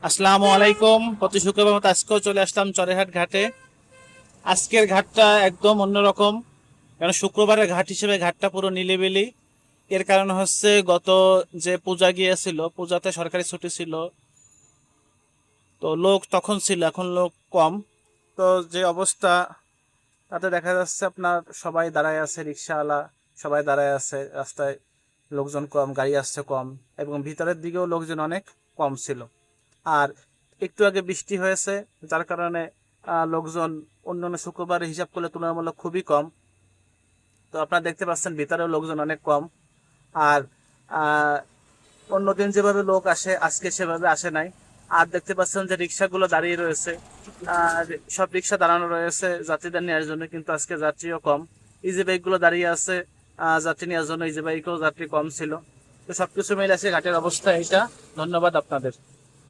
আসসালামু আলাইকুম। প্রতি শুক্রবার মতো আজকেও চলে আসলাম চরেরহাট ঘাটে। আজকের ঘাটটা একদম অন্যরকম, কারণ শুক্রবারের ঘাট হিসেবে ঘাটটা পুরো নিলিবিলি। এর কারণ হচ্ছে গত যে পূজা গিয়েছিল, পূজাতে সরকারি ছুটি ছিল, তো লোক তখন ছিল, এখন লোক কম। তো যে অবস্থা, তাতে দেখা যাচ্ছে আপনার সবাই দাঁড়ায় আছে, রিক্সাওয়ালা সবাই দাঁড়ায় আছে রাস্তায়, লোকজন কম, গাড়ি আসছে কম, এবং ভিতরের দিকেও লোকজন অনেক কম ছিল। আর একটু আগে বৃষ্টি হয়েছে, যার কারণে লোকজন অন্যান্য শুক্রবারের হিসাব করলে তুলনামূলক খুবই কম। তো আপনারা দেখতে পাচ্ছেন ভিতরেও লোকজন অনেক কম। আর আহ, অন্যদিন যেভাবে লোক আসে আজকে সেভাবে আসে নাই। আর দেখতে পাচ্ছেন যে রিক্সাগুলো দাঁড়িয়ে রয়েছে, আর সব রিক্সা দাঁড়ানো রয়েছে যাত্রীদের নেওয়ার জন্য, কিন্তু আজকে যাত্রীও কম। ইজি বাইক গুলো দাঁড়িয়ে আছে যাত্রী নেওয়ার জন্য, ইজি বাইকেও যাত্রী কম ছিল। তো সবকিছু মিলে আছে ঘাটের অবস্থা এইটা। ধন্যবাদ আপনাদের।